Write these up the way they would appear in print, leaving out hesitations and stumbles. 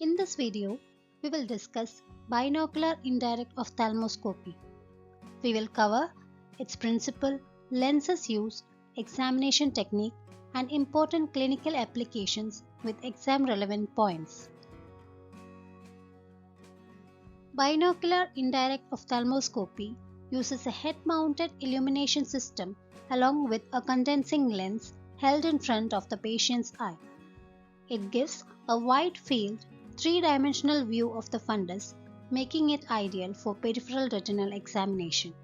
In this video, we will discuss binocular indirect ophthalmoscopy. We will cover its principle, lenses used, examination technique, and important clinical applications with exam relevant points. Binocular indirect ophthalmoscopy uses a head-mounted illumination system along with a condensing lens held in front of the patient's eye. It gives a wide field, three-dimensional view of the fundus, making it ideal for peripheral retinal examination.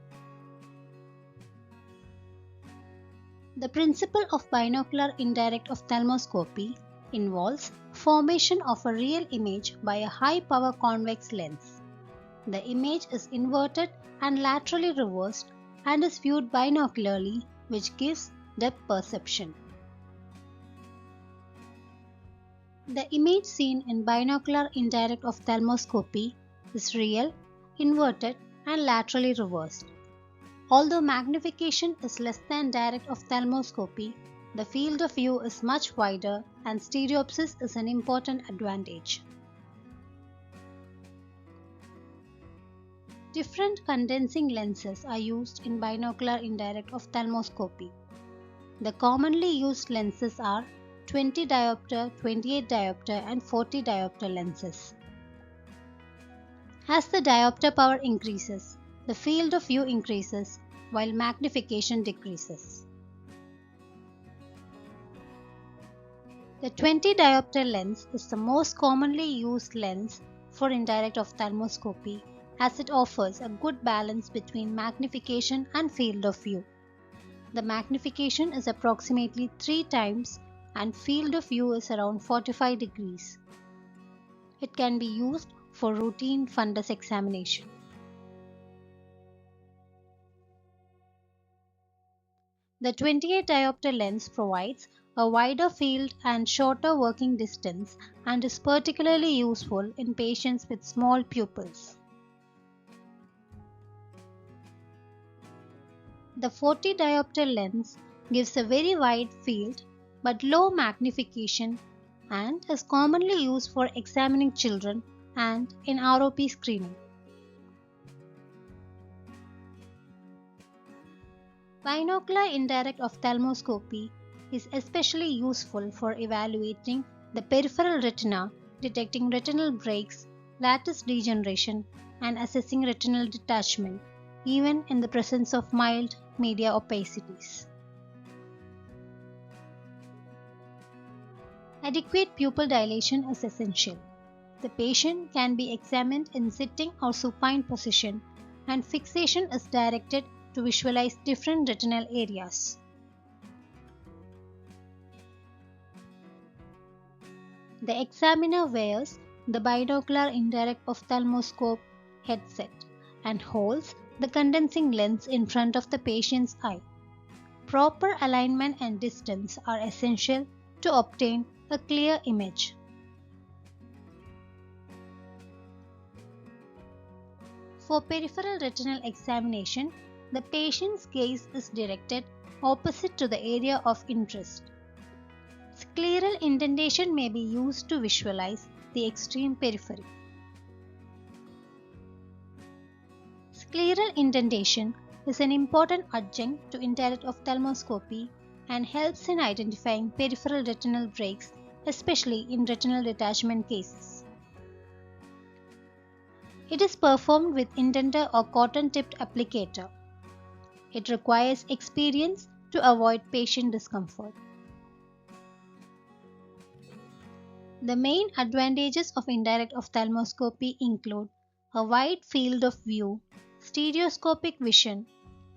The principle of binocular indirect ophthalmoscopy involves formation of a real image by a high-power convex lens. The image is inverted and laterally reversed and is viewed binocularly, which gives depth perception. The image seen in binocular indirect ophthalmoscopy is real, inverted, and laterally reversed. Although magnification is less than direct ophthalmoscopy, the field of view is much wider and stereopsis is an important advantage. Different condensing lenses are used in binocular indirect ophthalmoscopy. The commonly used lenses are 20 diopter, 28 diopter, and 40 diopter lenses. As the diopter power increases, the field of view increases while magnification decreases. The 20 diopter lens is the most commonly used lens for indirect ophthalmoscopy, as it offers a good balance between magnification and field of view. The magnification is approximately 3 times and field of view is around 45 degrees. It can be used for routine fundus examination. The 28 diopter lens provides a wider field and shorter working distance and is particularly useful in patients with small pupils. The 40 diopter lens gives a very wide field but low magnification and is commonly used for examining children and in ROP screening. Binocular indirect ophthalmoscopy is especially useful for evaluating the peripheral retina, detecting retinal breaks, lattice degeneration, and assessing retinal detachment, even in the presence of mild media opacities. Adequate pupil dilation is essential. The patient can be examined in sitting or supine position, and fixation is directed to visualize different retinal areas. The examiner wears the binocular indirect ophthalmoscope headset and holds the condensing lens in front of the patient's eye. Proper alignment and distance are essential to obtain a clear image. For peripheral retinal examination, the patient's gaze is directed opposite to the area of interest. Scleral indentation may be used to visualize the extreme periphery. Scleral indentation is an important adjunct to indirect ophthalmoscopy and helps in identifying peripheral retinal breaks, especially in retinal detachment cases. It is performed with indenter or cotton-tipped applicator. It requires experience to avoid patient discomfort. The main advantages of indirect ophthalmoscopy include a wide field of view, stereoscopic vision,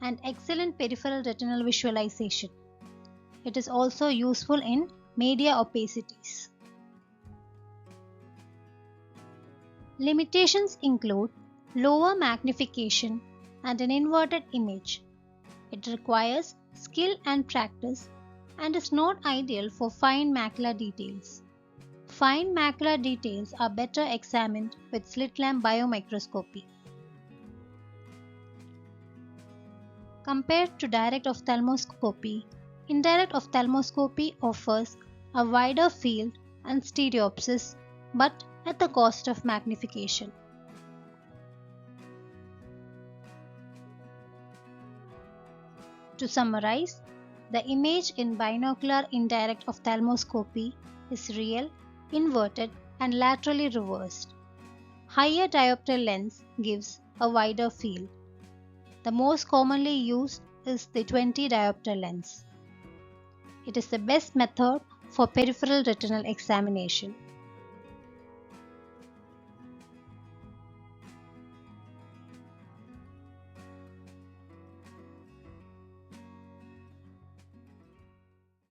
and excellent peripheral retinal visualization. It is also useful in media opacities. Limitations include lower magnification and an inverted image. It requires skill and practice and is not ideal for fine macular details. Fine macular details are better examined with slit lamp biomicroscopy. Compared to direct ophthalmoscopy, indirect ophthalmoscopy offers a wider field and stereopsis but at the cost of magnification. To summarize, the image in binocular indirect ophthalmoscopy is real, inverted, and laterally reversed. Higher diopter lens gives a wider field. The most commonly used is the 20 diopter lens. It is the best method for peripheral retinal examination.